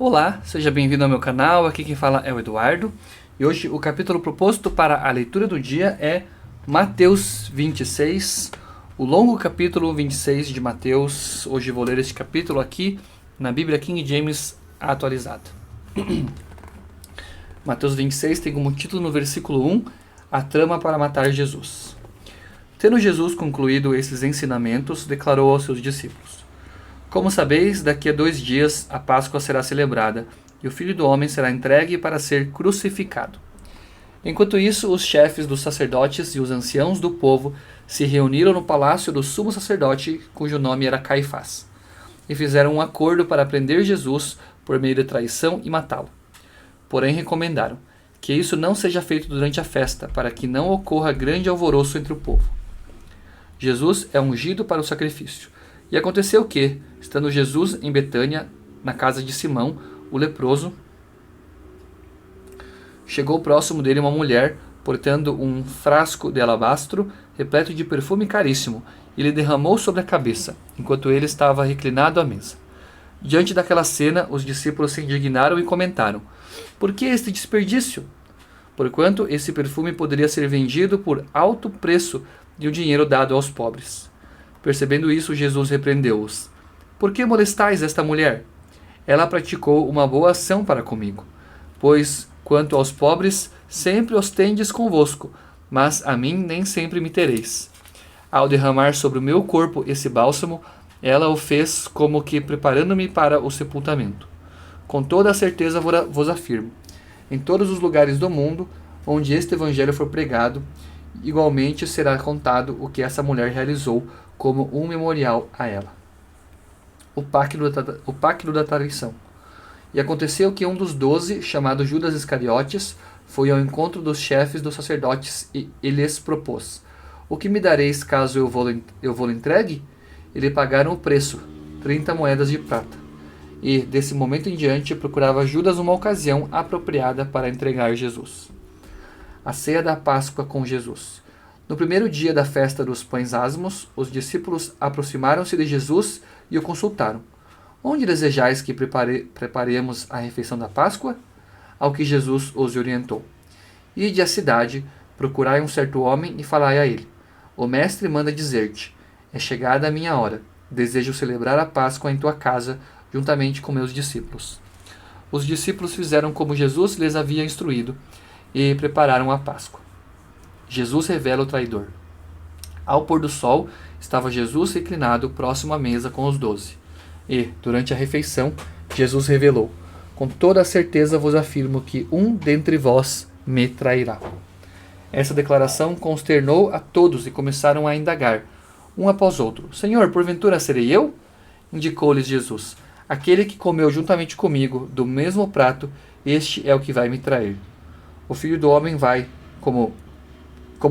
Olá, seja bem-vindo ao meu canal, aqui quem fala é o Eduardo. E hoje o capítulo proposto para a leitura do dia é Mateus 26, o longo capítulo 26 de Mateus. Hoje vou ler este capítulo aqui na Bíblia King James atualizada. Mateus 26 tem como título no versículo 1, a trama para matar Jesus. Tendo Jesus concluído esses ensinamentos, declarou aos seus discípulos: Como sabeis, daqui a 2 dias a Páscoa será celebrada, e o Filho do Homem será entregue para ser crucificado. Enquanto isso, os chefes dos sacerdotes e os anciãos do povo se reuniram no palácio do sumo sacerdote, cujo nome era Caifás, e fizeram um acordo para prender Jesus por meio de traição e matá-lo. Porém recomendaram que isso não seja feito durante a festa, para que não ocorra grande alvoroço entre o povo. Jesus é ungido para o sacrifício. E aconteceu que, estando Jesus em Betânia, na casa de Simão, o leproso, chegou próximo dele uma mulher, portando um frasco de alabastro, repleto de perfume caríssimo, e lhe derramou sobre a cabeça, enquanto ele estava reclinado à mesa. Diante daquela cena, os discípulos se indignaram e comentaram: Por que este desperdício? Porquanto esse perfume poderia ser vendido por alto preço e o dinheiro dado aos pobres. Percebendo isso, Jesus repreendeu-os: Por que molestais esta mulher? Ela praticou uma boa ação para comigo. Pois, quanto aos pobres, sempre os tendes convosco, mas a mim nem sempre me tereis. Ao derramar sobre o meu corpo esse bálsamo, ela o fez como que preparando-me para o sepultamento. Com toda a certeza vos afirmo, em todos os lugares do mundo, onde este evangelho for pregado, igualmente será contado o que essa mulher realizou como um memorial a ela. O pacto da traição. E aconteceu que um dos 12, chamado Judas Iscariotes, foi ao encontro dos chefes dos sacerdotes e lhes propôs: O que me dareis caso eu vou entregue? E lhe pagaram o preço, 30 moedas de prata. E, desse momento em diante, procurava Judas uma ocasião apropriada para entregar Jesus. A ceia da Páscoa com Jesus. No primeiro dia da festa dos pães asmos, os discípulos aproximaram-se de Jesus e o consultaram: Onde desejais que preparemos a refeição da Páscoa? Ao que Jesus os orientou: Ide à cidade, procurai um certo homem e falai a ele: O mestre manda dizer-te: É chegada a minha hora, desejo celebrar a Páscoa em tua casa, juntamente com meus discípulos. Os discípulos fizeram como Jesus lhes havia instruído e prepararam a Páscoa. Jesus revela o traidor. Ao pôr do sol, estava Jesus reclinado próximo à mesa com os 12. E, durante a refeição, Jesus revelou: Com toda a certeza vos afirmo que um dentre vós me trairá. Essa declaração consternou a todos e começaram a indagar, um após outro: Senhor, porventura serei eu? Indicou-lhes Jesus: Aquele que comeu juntamente comigo do mesmo prato, este é o que vai me trair. O Filho do Homem vai, como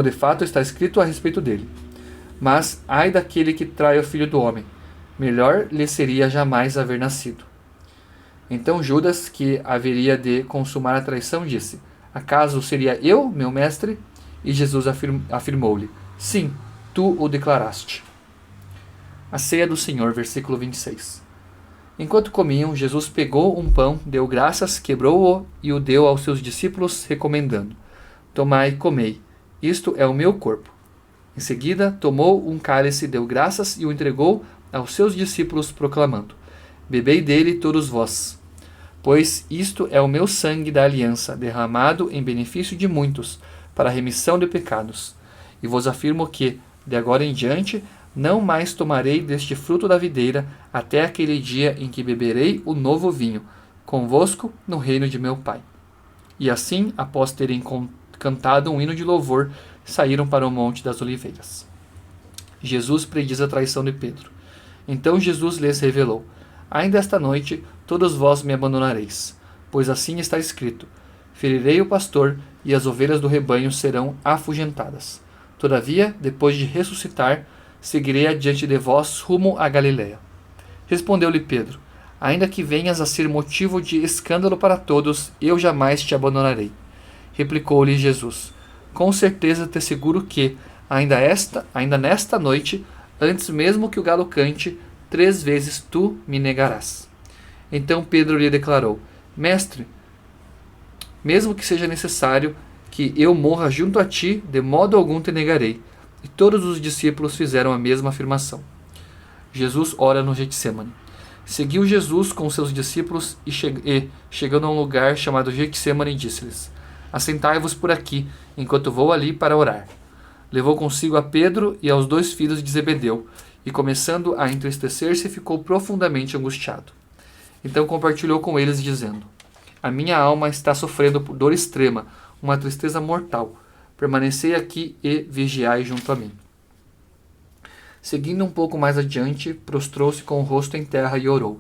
de fato está escrito a respeito dele. Mas ai daquele que trai o Filho do Homem, melhor lhe seria jamais haver nascido. Então Judas, que haveria de consumar a traição, disse: Acaso seria eu, meu mestre? E Jesus afirmou-lhe: Sim, tu o declaraste. A ceia do Senhor, versículo 26. Enquanto comiam, Jesus pegou um pão, deu graças, quebrou-o e o deu aos seus discípulos, recomendando: Tomai e comei, isto é o meu corpo. Em seguida, tomou um cálice, deu graças e o entregou aos seus discípulos, proclamando: Bebei dele todos vós, pois isto é o meu sangue da aliança, derramado em benefício de muitos, para a remissão de pecados. E vos afirmo que, de agora em diante, não mais tomarei deste fruto da videira, até aquele dia em que beberei o novo vinho, convosco no reino de meu Pai. E assim, após terem cantado um hino de louvor, saíram para o Monte das Oliveiras. Jesus prediz a traição de Pedro. Então Jesus lhes revelou: Ainda esta noite todos vós me abandonareis, pois assim está escrito: Ferirei o pastor, e as ovelhas do rebanho serão afugentadas. Todavia, depois de ressuscitar, seguirei adiante de vós rumo a Galiléia. Respondeu-lhe Pedro: Ainda que venhas a ser motivo de escândalo para todos, eu jamais te abandonarei. Replicou-lhe Jesus: Com certeza te asseguro que, ainda nesta noite, antes mesmo que o galo cante, 3 vezes tu me negarás. Então Pedro lhe declarou: Mestre, mesmo que seja necessário que eu morra junto a ti, de modo algum te negarei. E todos os discípulos fizeram a mesma afirmação. Jesus ora no Getsêmani. Seguiu Jesus com seus discípulos e, chegando a um lugar chamado Getsêmani, disse-lhes: Assentai-vos por aqui, enquanto vou ali para orar. Levou consigo a Pedro e aos 2 filhos de Zebedeu, e começando a entristecer-se, ficou profundamente angustiado. Então compartilhou com eles, dizendo: A minha alma está sofrendo por dor extrema, uma tristeza mortal. Permanecei aqui e vigiai junto a mim. Seguindo um pouco mais adiante, prostrou-se com o rosto em terra e orou: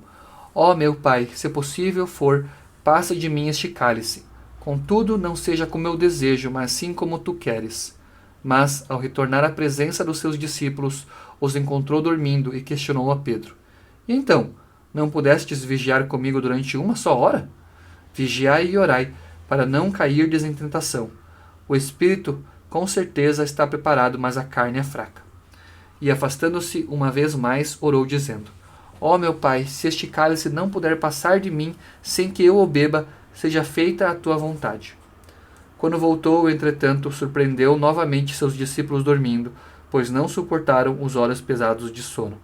Ó meu Pai, se possível for, passa de mim este cálice. Contudo, não seja como eu desejo, mas sim como tu queres. Mas, ao retornar à presença dos seus discípulos, os encontrou dormindo e questionou a Pedro: E então, não pudestes vigiar comigo durante 1 só hora? Vigiai e orai, para não cairdes em tentação. O espírito, com certeza, está preparado, mas a carne é fraca. E afastando-se uma vez mais, orou, dizendo: Ó meu Pai, se este cálice não puder passar de mim sem que eu o beba, seja feita a tua vontade. Quando voltou, entretanto, surpreendeu novamente seus discípulos dormindo, pois não suportaram os olhos pesados de sono.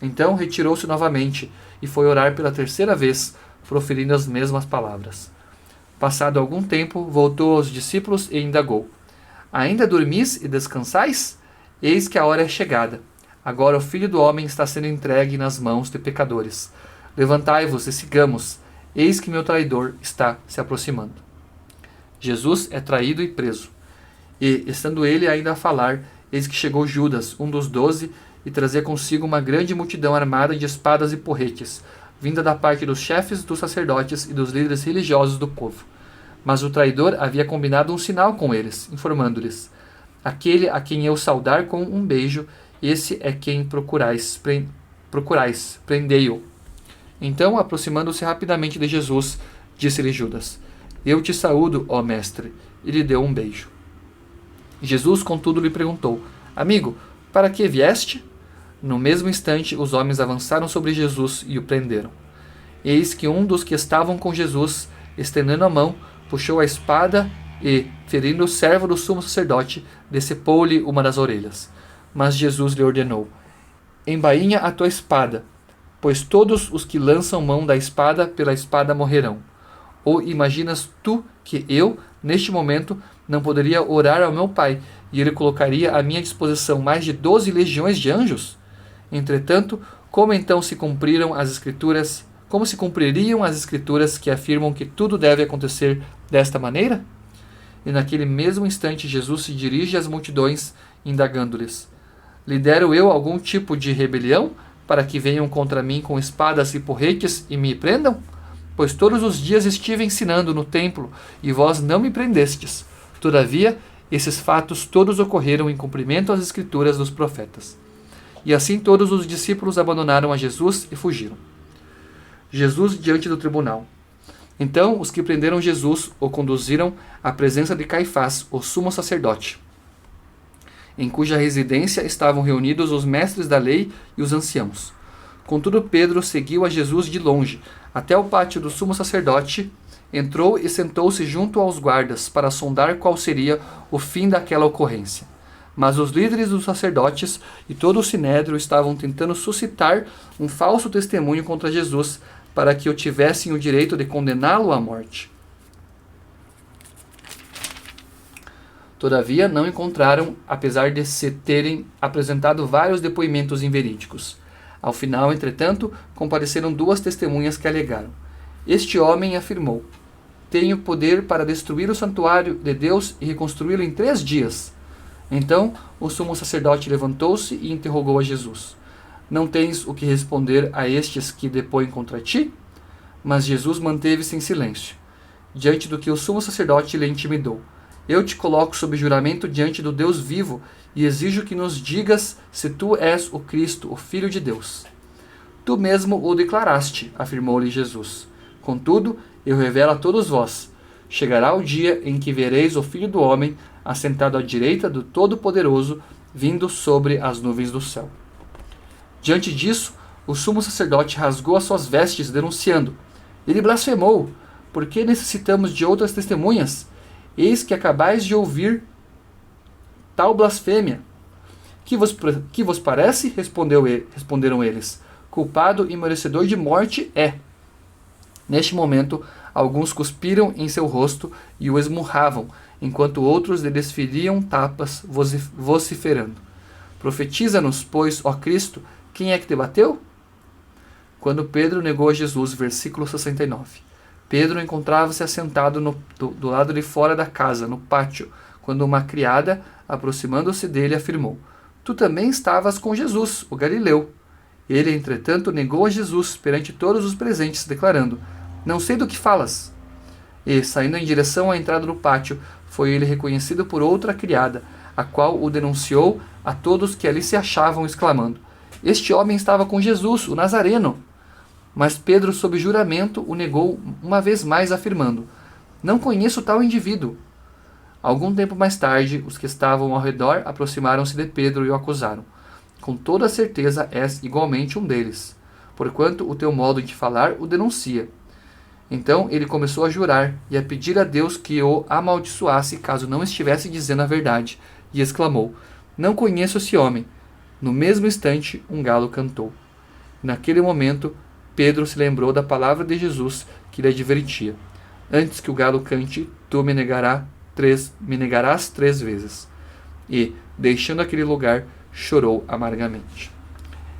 Então retirou-se novamente e foi orar pela 3ª vez, proferindo as mesmas palavras. Passado algum tempo, voltou aos discípulos e indagou: Ainda dormis e descansais? Eis que a hora é chegada. Agora o Filho do Homem está sendo entregue nas mãos de pecadores. Levantai-vos e sigamos. Eis que meu traidor está se aproximando. Jesus é traído e preso. E, estando ele ainda a falar, eis que chegou Judas, um dos 12, e trazia consigo uma grande multidão armada de espadas e porretes, vinda da parte dos chefes dos sacerdotes e dos líderes religiosos do povo. Mas o traidor havia combinado um sinal com eles, informando-lhes: Aquele a quem eu saudar com um beijo, esse é quem procurais, prendei-o. Então, aproximando-se rapidamente de Jesus, disse-lhe Judas: Eu te saúdo, ó mestre, e lhe deu um beijo. Jesus, contudo, lhe perguntou: Amigo, para que vieste? No mesmo instante, os homens avançaram sobre Jesus e o prenderam. Eis que um dos que estavam com Jesus, estendendo a mão, puxou a espada e, ferindo o servo do sumo sacerdote, decepou-lhe uma das orelhas. Mas Jesus lhe ordenou: Embainha a tua espada, pois todos os que lançam mão da espada pela espada morrerão. Ou imaginas tu que eu, neste momento, não poderia orar ao meu Pai, e ele colocaria à minha disposição mais de 12 legiões de anjos? Entretanto, como então se cumpriram as Escrituras? Como se cumpririam as Escrituras que afirmam que tudo deve acontecer desta maneira? E naquele mesmo instante Jesus se dirige às multidões, indagando-lhes: Lidero eu algum tipo de rebelião, para que venham contra mim com espadas e porretes e me prendam? Pois todos os dias estive ensinando no templo, e vós não me prendestes. Todavia, esses fatos todos ocorreram em cumprimento às Escrituras dos profetas. E assim todos os discípulos abandonaram a Jesus e fugiram. Jesus diante do tribunal. Então os que prenderam Jesus o conduziram à presença de Caifás, o sumo sacerdote, em cuja residência estavam reunidos os mestres da lei e os anciãos. Contudo, Pedro seguiu a Jesus de longe, até o pátio do sumo sacerdote, entrou e sentou-se junto aos guardas para sondar qual seria o fim daquela ocorrência. Mas os líderes dos sacerdotes e todo o sinédrio estavam tentando suscitar um falso testemunho contra Jesus, para que tivessem o direito de condená-lo à morte. Todavia, não encontraram, apesar de se terem apresentado vários depoimentos inverídicos. Ao final, entretanto, compareceram 2 testemunhas que alegaram: Este homem afirmou: Tenho poder para destruir o santuário de Deus e reconstruí-lo em 3 dias. Então, o sumo sacerdote levantou-se e interrogou a Jesus: Não tens o que responder a estes que depõem contra ti? Mas Jesus manteve-se em silêncio, diante do que o sumo sacerdote lhe intimidou: Eu te coloco sob juramento diante do Deus vivo e exijo que nos digas se tu és o Cristo, o Filho de Deus. Tu mesmo o declaraste, afirmou-lhe Jesus. Contudo, eu revelo a todos vós: chegará o dia em que vereis o Filho do Homem assentado à direita do Todo-Poderoso, vindo sobre as nuvens do céu. Diante disso, O sumo sacerdote rasgou as suas vestes, denunciando: Ele blasfemou! Por que necessitamos de outras testemunhas? Eis que acabais de ouvir tal blasfêmia. Que vos parece? Responderam eles. Culpado e merecedor de morte é. Neste momento, alguns cuspiram em seu rosto e o esmurravam, enquanto outros lhe desferiam tapas, vociferando: Profetiza-nos, pois, ó Cristo, quem é que te bateu? Quando Pedro negou a Jesus, versículo 69. Pedro encontrava-se assentado do lado de fora da casa, no pátio, quando uma criada, aproximando-se dele, afirmou: Tu também estavas com Jesus, o Galileu. Ele, entretanto, negou a Jesus perante todos os presentes, declarando: Não sei do que falas. E, saindo em direção à entrada do pátio, foi ele reconhecido por outra criada, a qual o denunciou a todos que ali se achavam, exclamando: Este homem estava com Jesus, o Nazareno. Mas Pedro, sob juramento, o negou uma vez mais, afirmando: Não conheço tal indivíduo. Algum tempo mais tarde, os que estavam ao redor aproximaram-se de Pedro e o acusaram: Com toda certeza és igualmente um deles, porquanto o teu modo de falar o denuncia. Então ele começou a jurar e a pedir a Deus que o amaldiçoasse caso não estivesse dizendo a verdade, e exclamou: Não conheço esse homem. No mesmo instante, um galo cantou. Naquele momento, Pedro se lembrou da palavra de Jesus que lhe advertia: Antes que o galo cante, tu me negarás 3 vezes. E, deixando aquele lugar, chorou amargamente.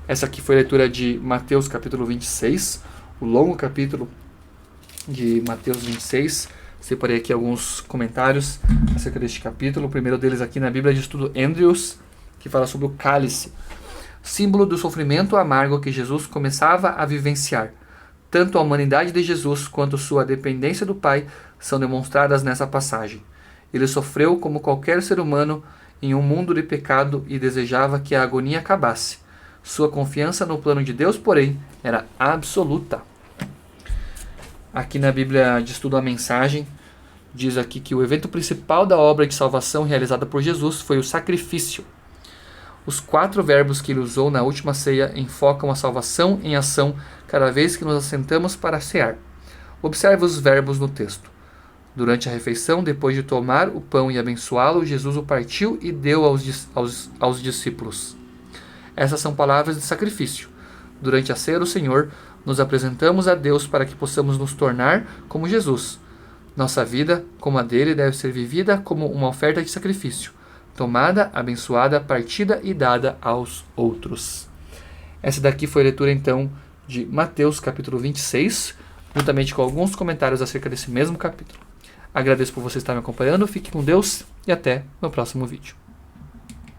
Essa aqui foi a leitura de Mateus capítulo 26, o longo capítulo de Mateus 26. Separei aqui alguns comentários acerca deste capítulo. O primeiro deles aqui na Bíblia de Estudo Andrews, que fala sobre o cálice, símbolo do sofrimento amargo que Jesus começava a vivenciar. Tanto a humanidade de Jesus quanto sua dependência do Pai são demonstradas nessa passagem. Ele sofreu como qualquer ser humano em um mundo de pecado e desejava que a agonia acabasse. Sua confiança no plano de Deus, porém, era absoluta. Aqui na Bíblia de Estudo a Mensagem, diz aqui que o evento principal da obra de salvação realizada por Jesus foi o sacrifício. Os 4 verbos que ele usou na última ceia enfocam a salvação em ação cada vez que nos assentamos para cear. Observe os verbos no texto. Durante a refeição, depois de tomar o pão e abençoá-lo, Jesus o partiu e deu aos discípulos. Essas são palavras de sacrifício. Durante a ceia do Senhor, nos apresentamos a Deus para que possamos nos tornar como Jesus. Nossa vida, como a dele, deve ser vivida como uma oferta de sacrifício, tomada, abençoada, partida e dada aos outros. Essa daqui foi a leitura, então, de Mateus capítulo 26, juntamente com alguns comentários acerca desse mesmo capítulo. Agradeço por você estar me acompanhando, fique com Deus e até no próximo vídeo.